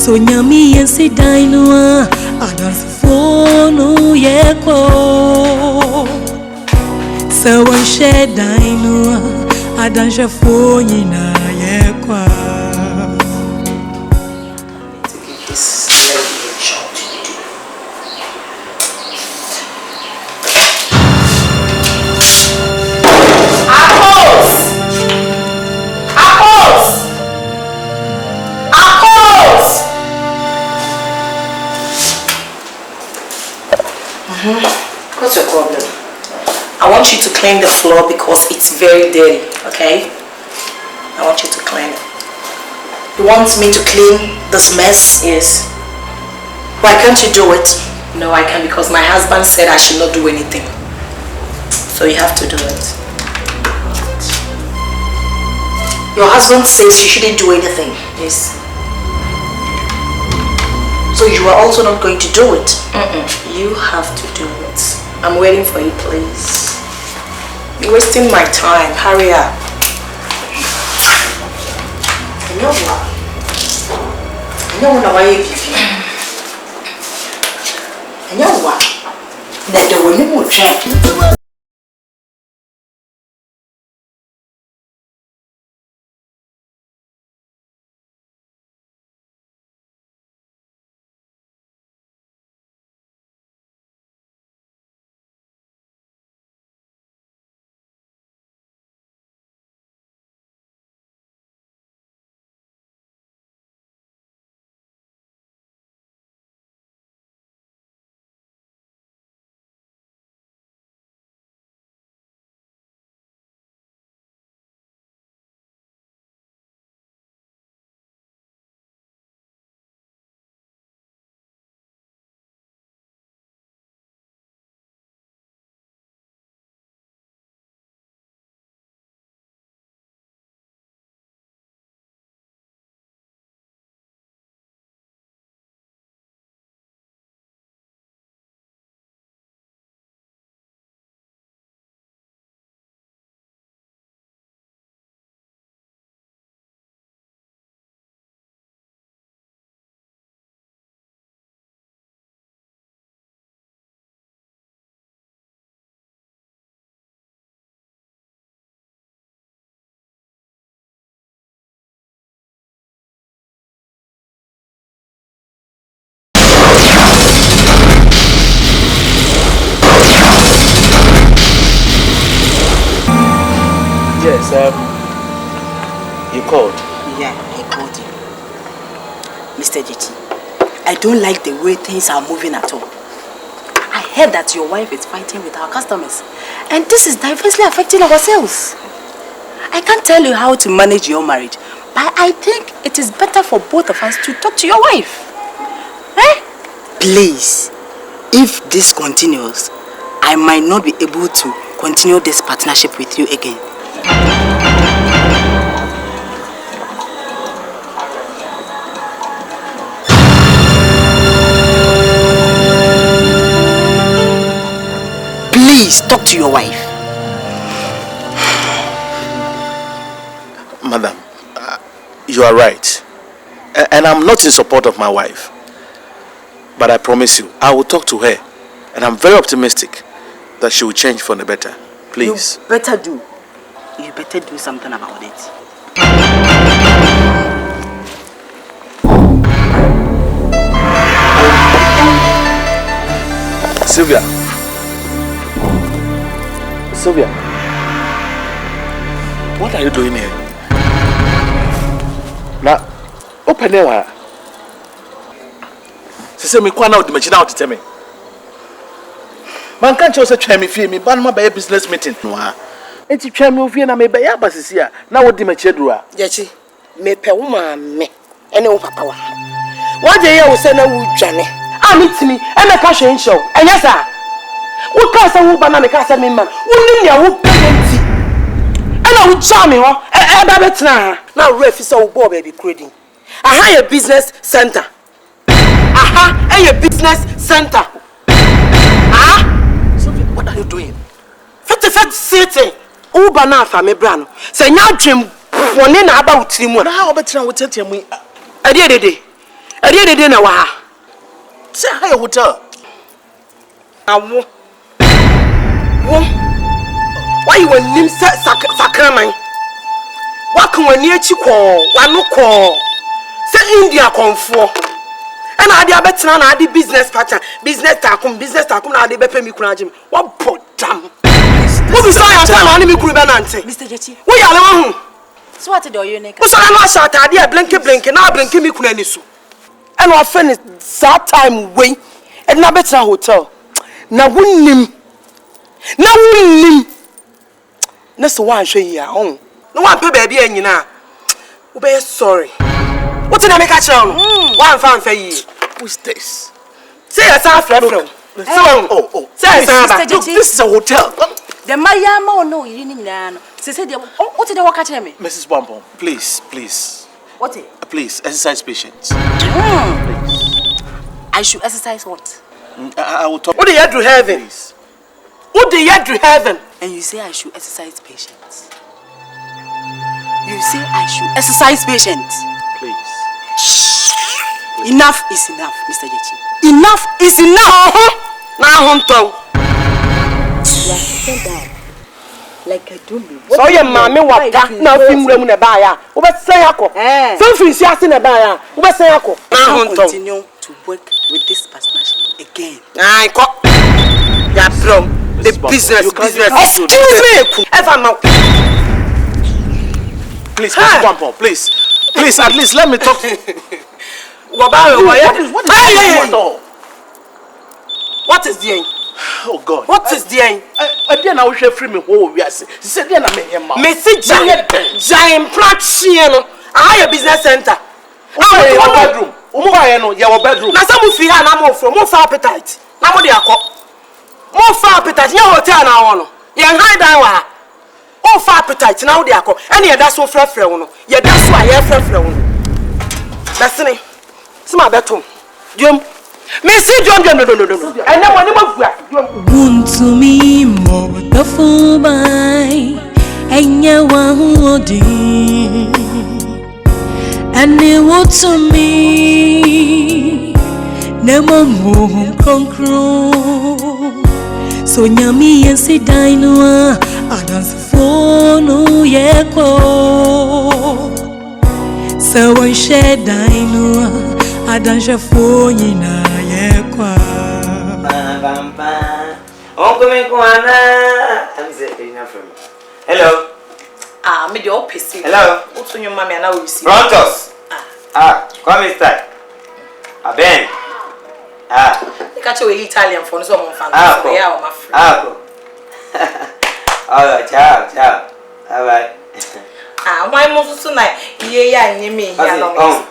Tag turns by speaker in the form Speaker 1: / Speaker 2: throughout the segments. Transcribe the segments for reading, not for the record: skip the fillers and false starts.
Speaker 1: So nyami and say dinoa, I don't phone yeko. So one share dinoa, I don't phone yeko.
Speaker 2: What's your problem? I want you to clean the floor because it's very dirty, okay? I want you to clean it. You want me to clean this mess? Yes. Why can't you do it? No, I can't because my husband said I should not do anything. So you have to do it. Your husband says you shouldn't do anything. Yes. So you are also not going to do it? You have to do it. I'm waiting for you, please. You're wasting my time. Hurry up. You know what? You know what I give you? You know what? That the women will try.
Speaker 3: Yes, you called?
Speaker 4: Yeah, I called you. Mr. GT, I don't like the way things are moving at all. I heard that your wife is fighting with our customers. And this is diversely affecting our sales. I can't tell you how to manage your marriage, but I think it is better for both of us to talk to your wife. Eh? Please, if this continues, I might not be able to continue this partnership with you again. Please talk to your wife.
Speaker 3: Madam, you are right. And I'm not in support of my wife. But I promise you, I will talk to her. And I'm very optimistic that she will change for the better. Please.
Speaker 4: You better do. You better do something about it.
Speaker 3: Sylvia. Sylvia. What are you doing here? Now, open the she said, "Me kwana odi machina oti tell me. Man can't just try me fee me ban my business meeting." Enti twa me ofie na me be ya basisi a na wodi ma chedura
Speaker 5: Jechi me pe wo ma me ene wo papa wa wo je ye wo se na wo dwane a mitimi ene ka hwe nhyew enye sa wo ka sa wo ba na me ka sa me man wo nim ya wo penti ene wo cha me ho e ba betena na wo refi so wo bo ba bi credit aha your business center aha your business center
Speaker 3: So what are you doing?
Speaker 5: Fet city Uba na fa me bra no se nya adwem woni na aba wotiri mu
Speaker 3: na ha obetena wo tetem mu
Speaker 5: ade Ade de na wa.
Speaker 3: Say hi hotel.
Speaker 5: Awo. Wo. Why you nim sakraman? Wa kan wani echi ko, wa no ko. Say India konfo. And I dey betina na ade business partner, business takum na ade be pay me kuna jim. What bottom? Who be so ya tell na me kuru be nante?
Speaker 4: Mr. Jechi.
Speaker 5: Wo ya le wa hu?
Speaker 4: So what do you make?
Speaker 5: Wo so na shot ade e blinky na blinky me kuna ni so. And our friend is that time way. And na betina hotel. Na wunnim. Na so wan hwe yi a on. No wan pe ba bia nyina. Wo be sorry. What did I make a child? One fan for you.
Speaker 3: Who's this?
Speaker 5: Say yes, I'm from.
Speaker 3: Oh.
Speaker 5: Say yes,
Speaker 3: look, this is a hotel.
Speaker 4: The Mayama no, you didn't know. She said, what did they walk at me?
Speaker 3: Mrs. Bombom, please.
Speaker 4: What?
Speaker 3: Please, exercise patience.
Speaker 4: I should exercise what?
Speaker 3: I will talk.
Speaker 5: What do you do heaven?
Speaker 3: Please.
Speaker 5: What do you do heaven?
Speaker 4: And you say I should exercise patience. You say I should exercise patience.
Speaker 3: Please.
Speaker 4: Shh. Enough is enough, Mr. Jechi.
Speaker 5: Enough is enough. Now, Hunter.
Speaker 4: Yeah, sit down. Like I don't know.
Speaker 5: So your mommy what that now film room na buy. Obe say ako. Film fi si ase na buy. Obe say ako. Now, Hunter.
Speaker 4: Continue to work with this partnership again.
Speaker 5: Ai ko. Ya from the business. Excuse me. Ever now.
Speaker 3: Please, Mrs. Bombom, please. Please, at least let me talk to you.
Speaker 5: What is the end?
Speaker 3: Oh God.
Speaker 5: What is the end?
Speaker 3: I didn't know she free me. Oh, we are. She said, "Then I make him mad."
Speaker 5: Messi giant practitioner. I have a business center.
Speaker 3: Your bedroom. Your bedroom.
Speaker 5: Now some of you are now more for appetite. Now what they are called? More for appetite. Your hotel now on. You hide down. Oh, for appetite now they are called. And yeah, that's so fresh. Yeah, that's why you're fresh. That's it. See my bedroom. Jim. Messi John. No. I know one of
Speaker 1: Wound to me more the full by and ya wadi and it would to me never more concrete. So nyami and say dinoa I dance for no yeko. So I share dinoa I dance for yina yekwa.
Speaker 2: Hello. Me the office.
Speaker 6: Hello.
Speaker 2: What's on your mommy and I will receive.
Speaker 6: Prontos. Come inside. Ben.
Speaker 2: You catch your Italian phone, so I'm fan. Yeah, my friend.
Speaker 6: Alright, ciao. Alright.
Speaker 2: My most tonight. Yeah, you mean, yeah, no.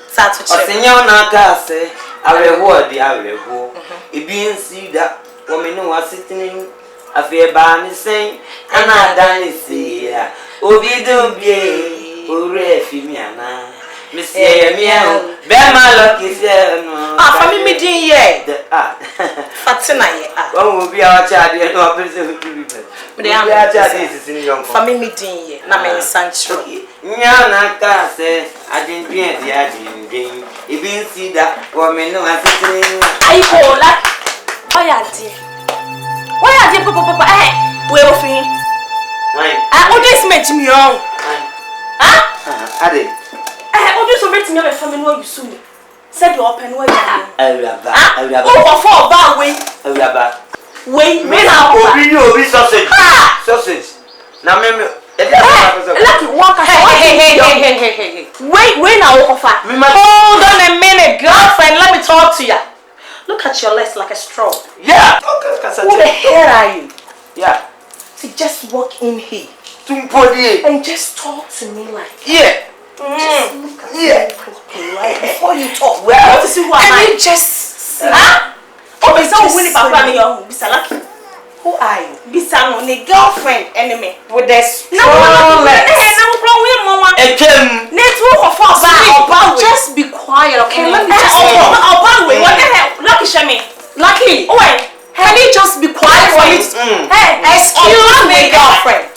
Speaker 2: Saturday.
Speaker 6: Signor Nakase, I will hold. It being see that woman who was sitting. I feel bad saying, and I done see ya. Obi don't be, Urefimiana. Monsieur Meow, bear my lucky self.
Speaker 2: Family meeting, yeah. Fatina,
Speaker 6: one will be our child, and no person to be better. But they are young
Speaker 2: family meeting, yeah. Namen Sancho.
Speaker 6: Nyana Casse, I didn't be at the idea. If you see that woman, no, I think
Speaker 2: I call that. Why are you, Papa? Where of him? I always met me on.
Speaker 6: Ade.
Speaker 2: I always met me on a family where you soon. Said you open where you are.
Speaker 6: Oh,
Speaker 2: for that way. Wait,
Speaker 6: Obi sausage. Sausage. Now, remember,
Speaker 2: lucky walk. Hey. Wait now, offer. Hold on a minute, girlfriend. Let me talk to you. Look at your legs like a straw.
Speaker 6: Yeah.
Speaker 2: Who the hell are you?
Speaker 6: Yeah.
Speaker 2: So just walk in here.
Speaker 6: Tumpodi.
Speaker 2: And just talk to me like.
Speaker 6: Yeah.
Speaker 2: Just look at
Speaker 6: me
Speaker 2: right before you talk.
Speaker 6: Well,
Speaker 2: to see who am I? Just. Oh, it's not winning papa me your Bisa lucky. Who are you? Bisa no, the girlfriend enemy with the strong legs. Just be quiet, okay? Let me just what the hell? Lucky Shemi. Lucky. Oh wait. Can you just be quiet for it? Hey, excuse me, girlfriend.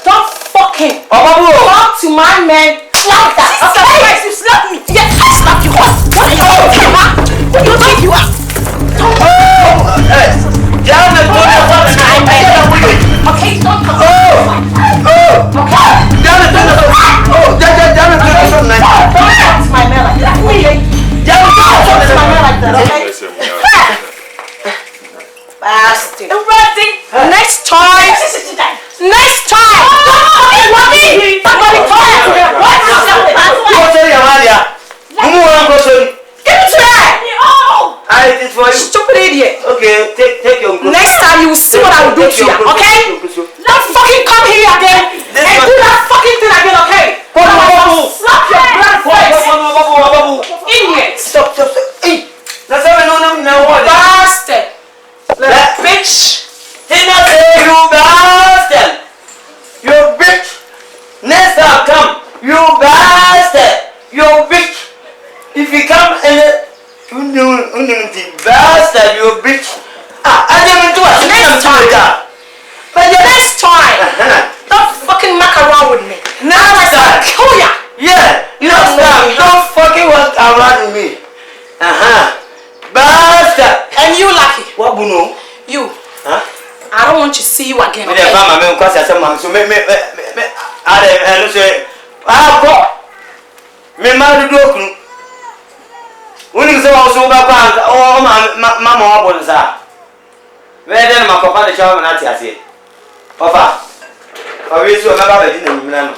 Speaker 2: Don't fucking talk to my man like that. Okay, you slap me. Yes. slap you. What do you think, huh? Who do you think you are? Okay, don't come. My man like that. Bastard. Next time. Next time. Give it to her.
Speaker 6: I did for you.
Speaker 2: Stupid idiot.
Speaker 6: Okay, take your good.
Speaker 2: Next time you will see what I will do to you, okay? Don't fucking come here again and do that fucking thing again, okay? Slap your blood face. Idiot.
Speaker 6: Stop. Hey, that's how I know what.
Speaker 2: Bastard. Little bitch.
Speaker 6: Tina say you bastard. You bitch. Next time come. You bastard. You bitch. If you come and bastard, you bitch. I didn't do it. Next time. But the next time.
Speaker 2: Don't fucking muck around with me.
Speaker 6: Next time.
Speaker 2: Kill ya.
Speaker 6: Yeah. Next time. Don't fucking walk around with me. Bastard.
Speaker 2: And you, Lucky.
Speaker 6: What buno?
Speaker 2: You.
Speaker 6: Huh?
Speaker 2: I don't want to see you again,
Speaker 6: Me
Speaker 2: okay?
Speaker 6: dey fama me nkwasi asem mam so me no say go me ma do okunu woni se wo so ba kwa o mama wa bon sa we dey na makopa de chawo na ti ase ofa o we so me ba di na nyimna no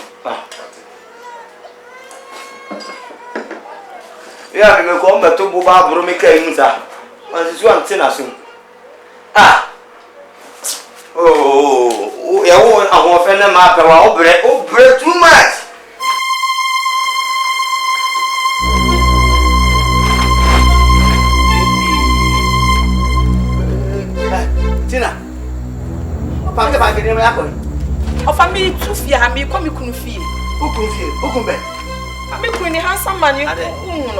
Speaker 6: ya me ko mbeto bu ba buru me kai mu sa man su am tina so Oh, yeah, I want to find a map. I'll break too much. Tina, pack the bag in my apple.
Speaker 2: Of a me too fear, I may come you couldn't feel.
Speaker 6: Who come back?
Speaker 2: I may couldn't handsome man.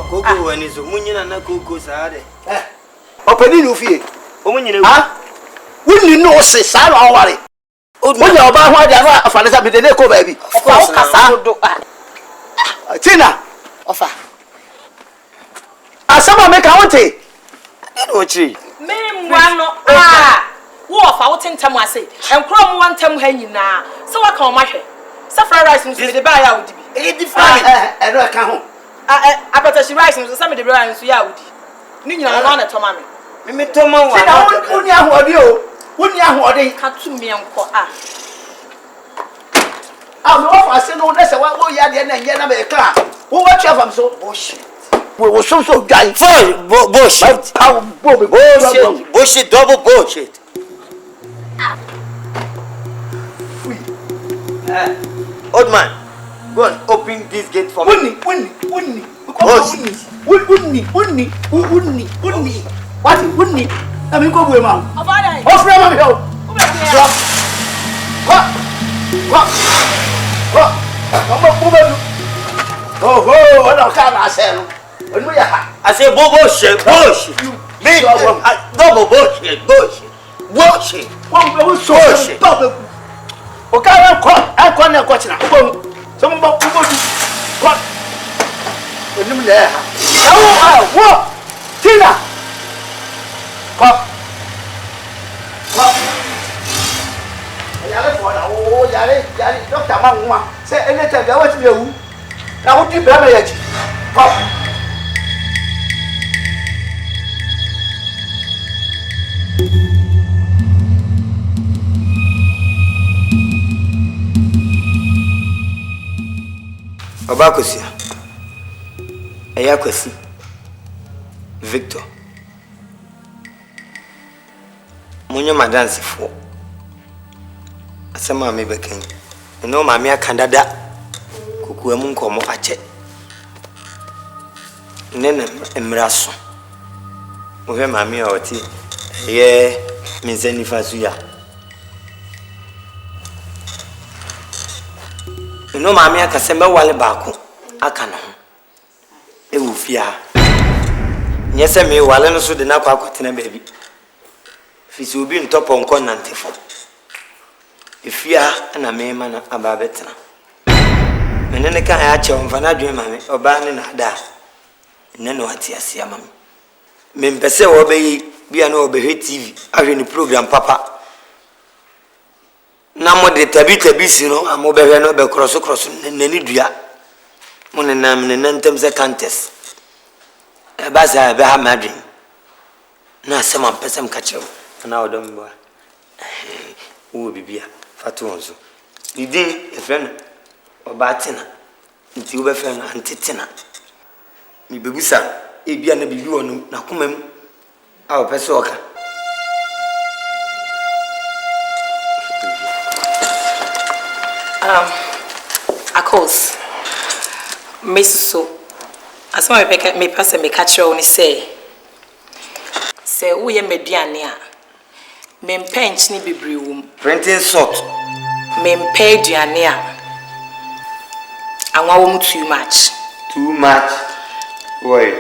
Speaker 6: Coco and his onion and a cocoa side. Opening of fear. Huh? Wouldn't you know, say, Sarah Awarie? When you're about what you are, Fanny, be the Neko baby.
Speaker 2: Of course,
Speaker 6: Tina, offer. As someone make a wanty. I don't know, Chi.
Speaker 2: Wolf, I wouldn't tell my say, and Chrome one time hanging now. So I call my hair. Suffer rising to the buy out.
Speaker 6: I don't come home.
Speaker 2: I better she rising to some of the brands we are with you. Nina, I want to tell me.
Speaker 6: Me Toma, what you? Wouldn't you want to
Speaker 2: cut to me and call
Speaker 6: I'm off. I said, no, that's what we are the end of the car. Who watch you from so bullshit? We were so dying for bullshit. How bullshit, double bullshit. Old man, go and open this gate for me. Wouldn't What? I mean, go with mom. What's wrong with you? Oh, what I say? I say, bullshit. Double bullshit. Bullshit. Okay, I can't watch now. Some about what? What? Tina! Pop! Oh, Yari, Dr. Mama, say anytime I want to you. Now, what you better yet? Pop! Obakosia. Ayakwesi. Victor. Munyo madansi fo. Asema me beken. No mami akandada. Kukuwa mu nkomo ache. Nene emraso. Ohe mami oti. Ye minzeni fasuya. No mami akasembe wale baako aka na ho. Ewu fia. Nyese me wale no so de na kwa kwatena baabi. Fisi obi ntopo nko nantefo. Ifia na mema na ababetena. Menene kan ya che omfa na dwen mame oba ne na da. Nano atiasia mami. Mempese obeyi bia no obehe TV ahwe ni program papa. Na mo de tabi si no amobehwe no be cross nani dua. Mo ne nam ne nantem se contest. E ba sa be ha madrin. Na asem ampesem ka chew. Na odom bo. Wo bibia fatu onzo. Didin e friend obatina. Nti wo be friend antitina. Mi bebusa e bia na bibi wonu na komam a wo pese oka.
Speaker 2: Of course. Miss so as my person me catch you only say we mediane a me mpench ni bibiri wom
Speaker 6: Printing salt
Speaker 2: me mpe duane a anwa wom too much
Speaker 6: why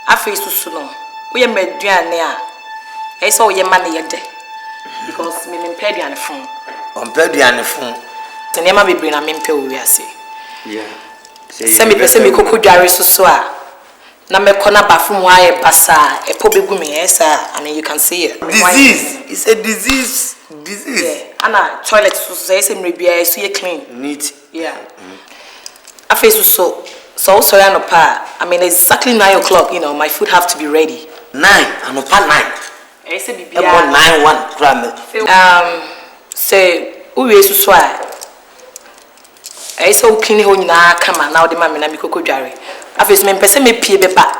Speaker 2: afi susu no we mediane a e so we man ye de because me mpe duane fun
Speaker 6: mpe duane fun
Speaker 2: tenema bibiri na me mpe wo wiase
Speaker 6: yeah.
Speaker 2: Se me pese me kokudware so a na me kona bafum wa e basa e po begu me esa. I mean you can see it.
Speaker 6: Disease. It's a disease.
Speaker 2: Yeah. Ana toilet so say me bia so ye clean.
Speaker 6: Neat.
Speaker 2: Yeah. Afi so ya no pa. I mean exactly 9 o'clock, you know, my food have to be ready.
Speaker 6: 9 and no pa 9.
Speaker 2: E say bibia.
Speaker 6: 9 1 gram.
Speaker 2: Say uwe so a I so clean ho nyina kama na odi ma me na me kokodware afesu me mpese me pie beba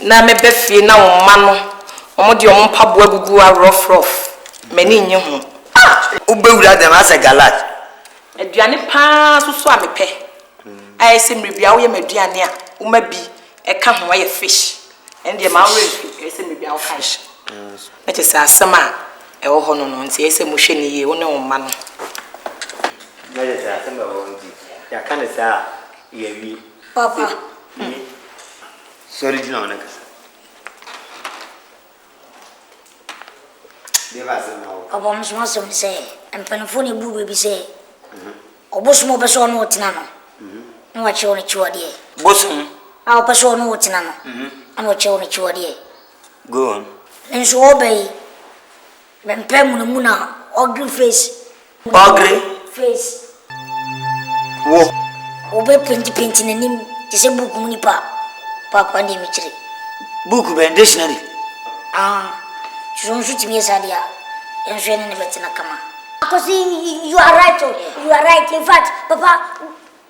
Speaker 2: na me befie na wo ma no omode o mpaboa gugu a rough mani nye ho
Speaker 6: ubewura dem asa galat
Speaker 2: aduane pa so a me pe ai se mrebia wo ye maduane a wo ma bi e ka ho ye fish and ma wo re se mrebia wo fish na che sa asema e wo ho no no nti e se mo hwe ni ye wo ne wo ma no
Speaker 6: na je sa asema wo nti ya kana sa yewi
Speaker 7: Papa.
Speaker 6: Sorry dina ona kasa. Deva se nawo.
Speaker 7: Papa msuma so mi say, empanfo ne bu bebi say. Obosumo beso no otina no. No wa che oni chiwade.
Speaker 6: Bosum.
Speaker 7: A opeso no otina no. Ano che oni chiwade.
Speaker 6: Go on.
Speaker 7: Enso obey. Mempem no mu na ugly face.
Speaker 6: Ugly
Speaker 7: face.
Speaker 6: Wo.
Speaker 7: Obe pinti nenim ti se buku muni papa ndi mi chire.
Speaker 6: Buku be dictionary.
Speaker 7: Chonsu ti mi sadia. Enso ne betina kama. Because you are right. You are right. In fact, Papa,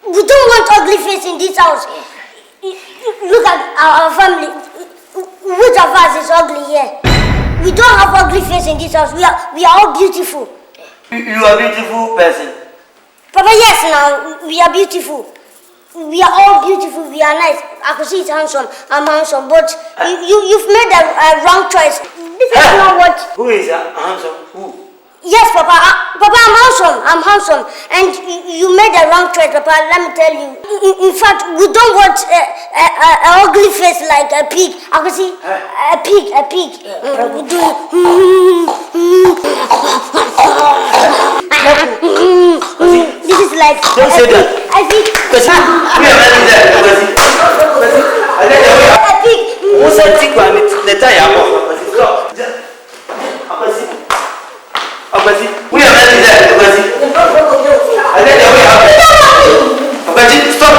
Speaker 7: we don't want ugly face in this house. Look at our family. Which of us is ugly here? We don't have ugly face in this house. We are all beautiful.
Speaker 6: You are a beautiful person.
Speaker 7: Papa, yes, now we are beautiful. We are all beautiful. We are nice. I could see it's handsome. I'm handsome, but you've made a wrong choice. This is not what.
Speaker 6: Who is handsome? Who?
Speaker 7: Yes, Papa. Papa, I'm handsome. I'm handsome, and you made a wrong choice, Papa. Let me tell you. In fact, we don't want an ugly face like a pig. I could see a pig. We do. This is like.
Speaker 6: Don't say that.
Speaker 7: I think. A pig.
Speaker 6: Who said tick one? The tire. We are ready there. Stop.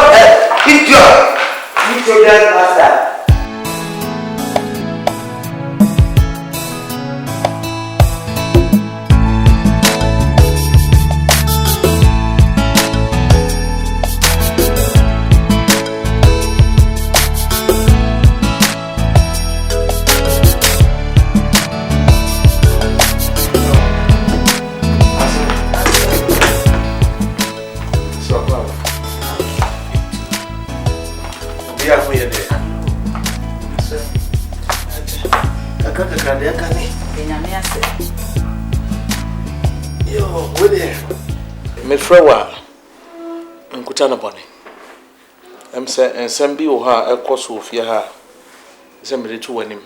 Speaker 6: Eat your dad master.
Speaker 3: Me frewa nkuta na bone em se ensem bi wo ha ekoso ofie ha se me retu wanim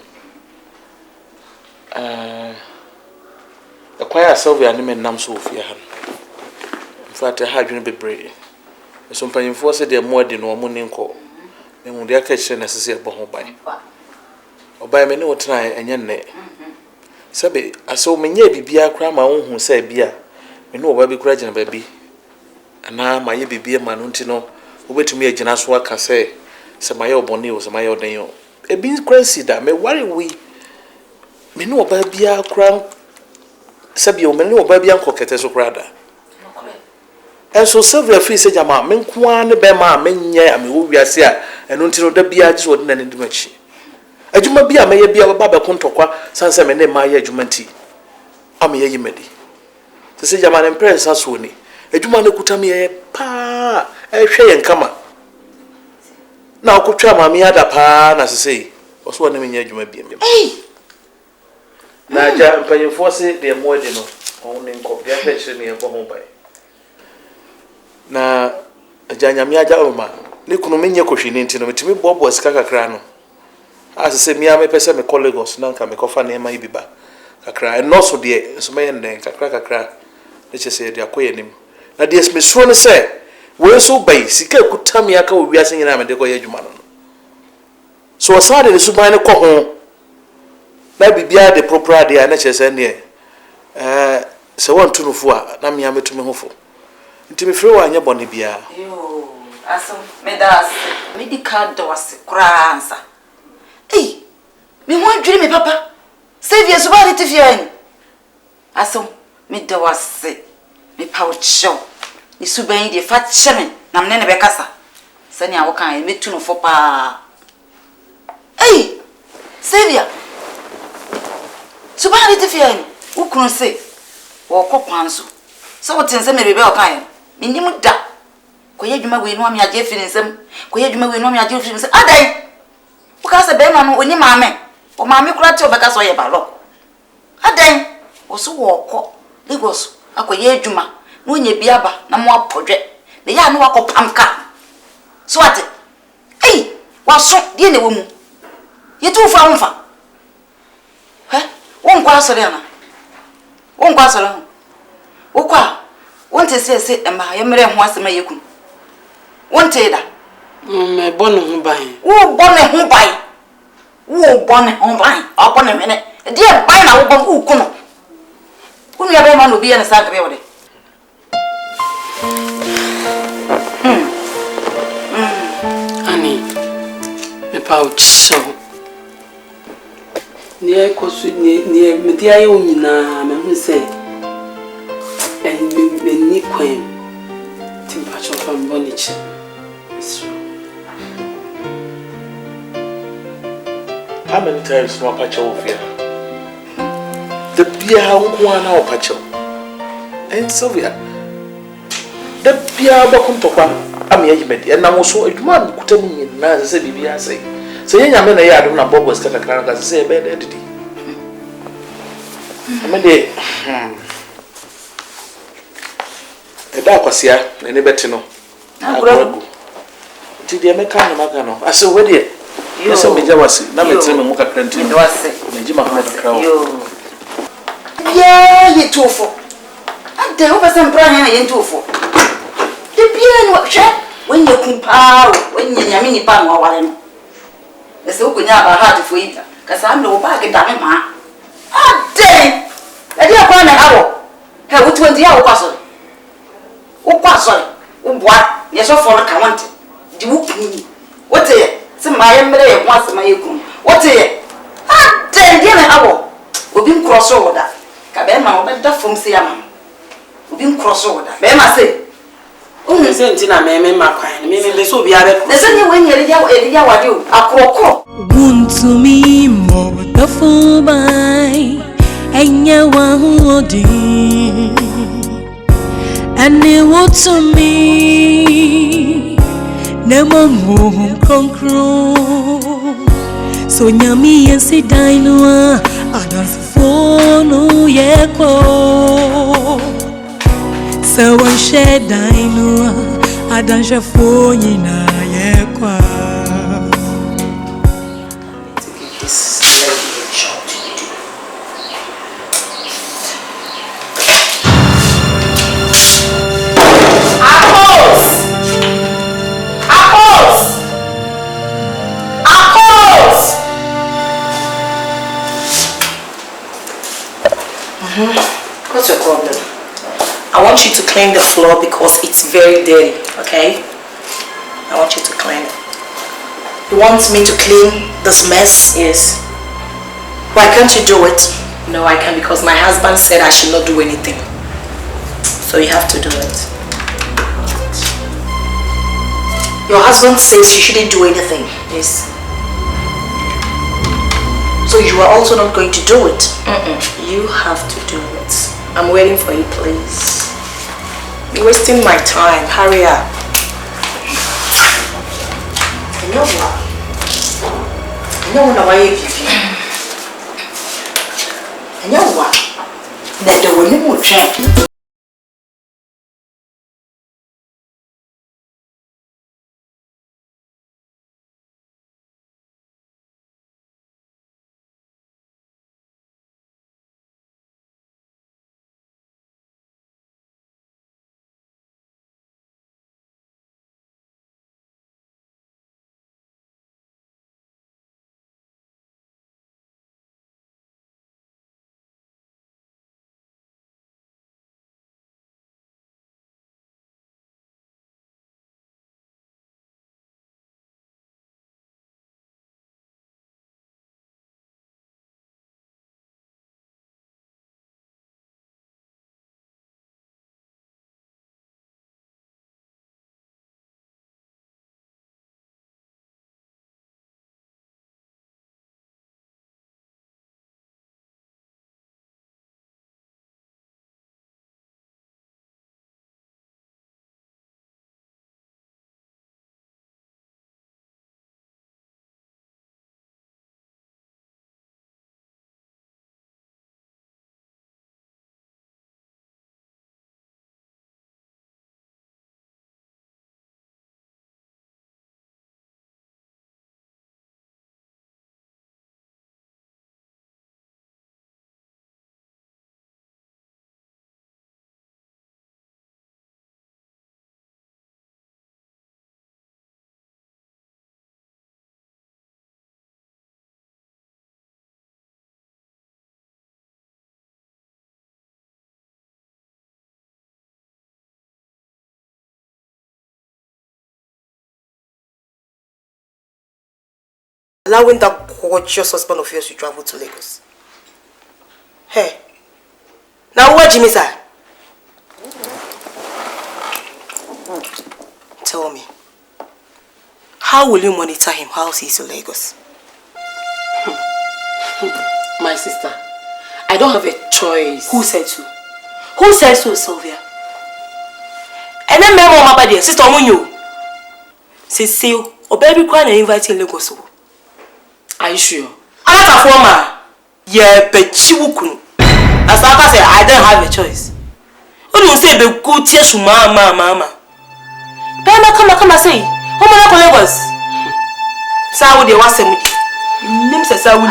Speaker 3: ekwaya Sylvia ne me nam so ofie ha in fact ha dwene bebre so mpanyimfo se de mo adi no mo ninko me mu dia ka chire na sese ebo ho ban obai me ne wotena enye nne sabe aso menye bibia kra ma wo hu sa bia me ne obai bi kra gina ba bi ana ma ye bibia ma no ntino obetumi agina so aka se ma ye obone o se ma ye oden yo e bi crazy da me worry we me ne obai bia kra sabe o me ne obai bia nkokete so kra da and so Sylvia free say jama me nko ne be ma menye ame wo wiase a eno ntino da bia ji so de na ne ndimachi adwuma bia me ye bia baba be kontokwa sanse me ne ma ye adwuma nti ame ye yimedi say jama ne press aso ni adwuma ne kuta me ye pa ehwe ye nkama na okotwa ma me ada pa na say oso ne menye adwuma bia me na ja mpanyefo se de mo de no on ne nko bia pe chire me ye ko ho bai na ajanya mi aja oma ni kunu menye kohwini nti no metimi bobo sika kakra no asese mi ame pese me colleagues na nka me kofa na ema ibiba kakra no so de so me nden kakra ne chese de akoye nim na de me so ne se we so bai sika kutami aka wo wiase nyina me de ko ye adwuma no so osade ne suban ne ko ho na bibia de proper de na chese ne se won tunufu a na mi ame tumi hofo nti me frɛ wa anya bɔne bia
Speaker 4: yo aso me das medical dose kransa me ho adwiri me papa Sylvia so ba de tifia ni aso me dawase me paucho ni suban de fa kyeme na me ne be kasa sani a wo kan me tu no fo pa Sylvia so ba de tifia ni wo kunu se wo kokwan so what tense me bebe o kan mindim da ko ye dwuma we no am ya je fi nsem ko ye dwuma we no am ya je fi nsem adan wo ka se be ma no oni maame o maame kura te o be ka so ye balo adan wo so wo ko Lagos akoye dwuma no onye bia ba na mo apodwe ne ya no wakopamka so ate wa so die ne wo mu ye tu fa wonfa won kwa so le na won kwa so le okwa wonte se ma ye mere ho asema yekun wonte da
Speaker 5: me bonu hu ban
Speaker 4: wo bone hu ban opone mene die ban na wo bon ukunu kunu ya be ma no bi ya na sagre wo de
Speaker 5: ani me pouch so ni ko su ni me dia ye onyina me hu se ni kwen timpacho from bonichi
Speaker 3: how many times no pacho ofia the bia nko na opacho and Sylvia the bia bakuntokwa am ye yimedi na mo so adwuma kutamu nyina se bibia sai se yenya me na ye adom na bobo ska kakra ka se be na didi amede eda kwasia na ne beti no agwagu ti de meka no maka no ase we de yeso meja wasi na metire me muka krenti no wase meji Muhammad krawo
Speaker 4: ye tofo ade wo pese mpra nya ye tofo de bia no hwe wonye kumpa wonye nyame ni pa no awale no ese wo konya ba heart fo ita kasa amle wo ba ge da me ma ade ade akwa na hawo he wo 20 ya wo kwaso ubwa yeso for ka want di wukuni wote se maye mre ye kwase maye kun wote den die na abo obi nkroso woda ka be ma obeda fom se yama obi nkroso woda be ma se
Speaker 5: se ntina me makwan me be so obi abe
Speaker 4: ne se nye wenyere ya wade o akroko
Speaker 1: Guntumi mo the fubai enya wa hodi and it was to me never move concrete so nyami and sit down I don't follow yeko so one shed I don't phone na yekwa
Speaker 2: What's your problem? I want you to clean the floor because it's very dirty, okay? I want you to clean it. You want me to clean this mess? Yes. Why can't you do it? No, I can't because my husband said I should not do anything. So you have to do it. Your husband says you shouldn't do anything. Yes. So you are also not going to do it? You have to do it. I'm waiting for you, please. You're wasting my time. Hurry up. You know what? You know what I you know what? That the women will try. Allowing that gorgeous husband of yours to travel to Lagos. Hey, now where Jimmy sir? Tell me, how will you monitor him whilst he's in Lagos?
Speaker 5: My sister, I don't have a choice.
Speaker 2: Who said so? Who said so, Sylvia? And then my mama by there, sister Omunyo. Say, or baby crying and inviting Lagos.
Speaker 5: Are you sure?
Speaker 2: I'm not a former. Yeah, but she will come. As I said, I don't have a choice. What do you say? Be good tears to mama. But come and say, how many Lagos? Say what they want to say. Name says I will.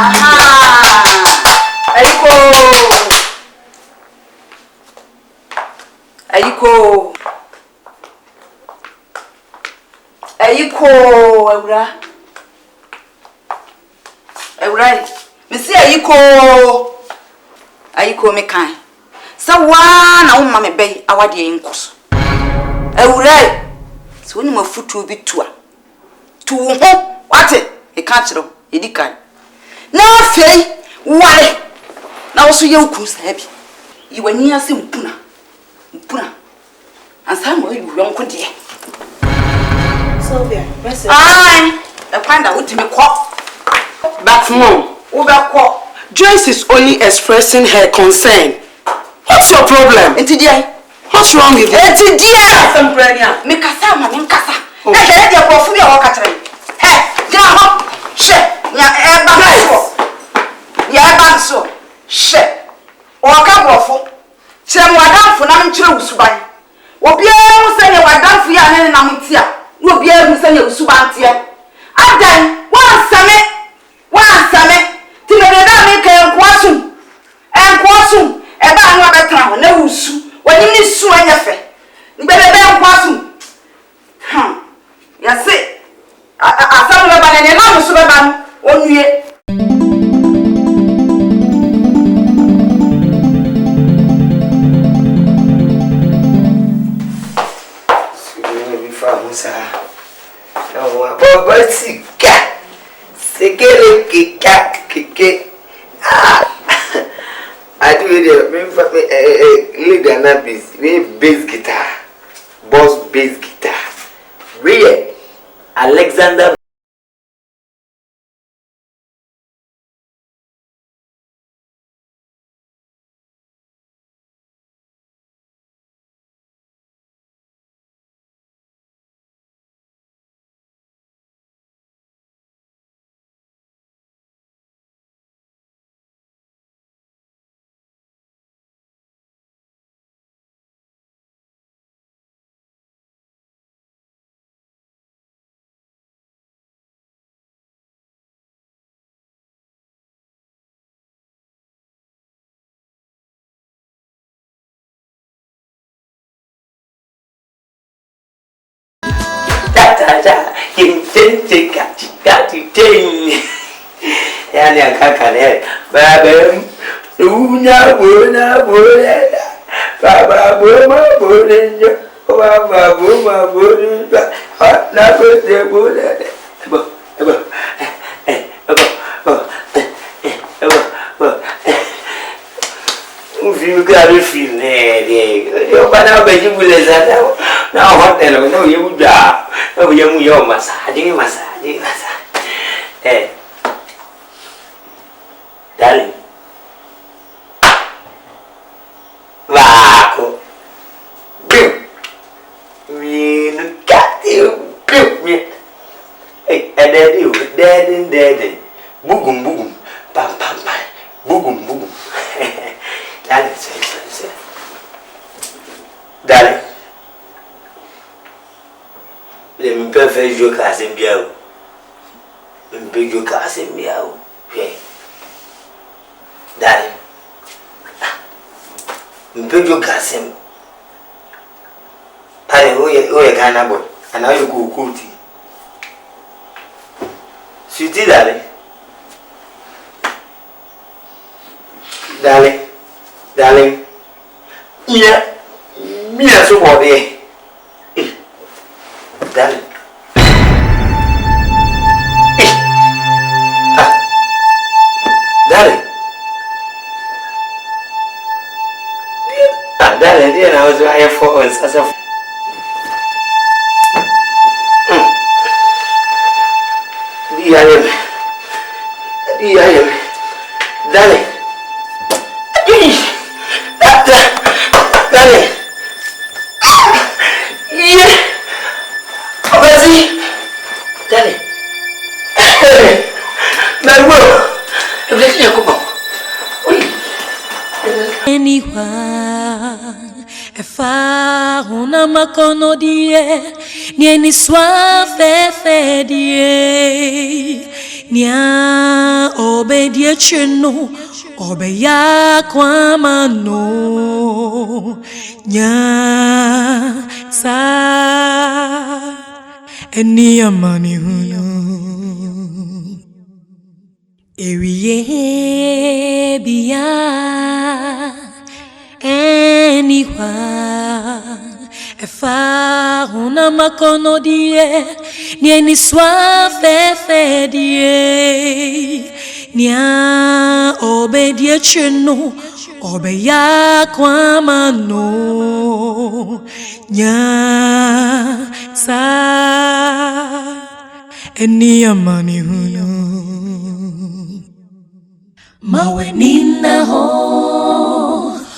Speaker 2: Ayiko, Ewra.
Speaker 8: Awarie, me see ayiko me kan. Sa wa na wo ma me bai awade enkoso. Awarie, so ni mafutu bi tua. Tu ho, wate, e ka kire, e di kan. Na afei, ware. Na wo so ye ukun sa bi. Yi wani ase mpuna. Ansa mo yi wonko de.
Speaker 2: Sylvia, message.
Speaker 8: Ai, e kwanda wo ti me ko.
Speaker 5: But mom, Joyce is only expressing her concern. What's your problem? What's wrong with you?
Speaker 8: Me kasa ma me kasa. E dey go fu bi o ka tere. Hey, gira ho. She, ya e ba so. She. O ka go fu. Kire mo adanfo na nkire wusuban. Obi e mu se ne wadanfo ya ne na mutia. No obi e mu se ne wusuban tie. Adan, wan same ti me da me kan kwasum e ba no abetra ho na wusu wani ni su anya fe ni be kwasum ya se asamu le ba ne na musu be ba onue
Speaker 6: Ghana bass, bass guitar, boss bass guitar. We Alexander. Yani akakane babem unya bona bona baba boma bona baba boma bona na bode bona ebo uvi gari fine yo bana beji buleza na hotel no yuda no yemu yo massage darling wako bim we got you bim daddy bugum pam bugum darling let me perfect your cousin biao me your cousin biao darling mpejo gasim pare oye Ghana boy and you go kuti sweetie darling mia so body darling darling, dear, I was right for us as a darling, darling, yeah, darling,
Speaker 1: anyone if I una makono die nieni swa fe die nia obedie chenu obeya kwa mano nya sa eni amani hunu Ewie bia anyone if I una makono die nieni swa fe die nia obedie chenu obeya kwa mano nya sa eni amani hunu Mawe nina ho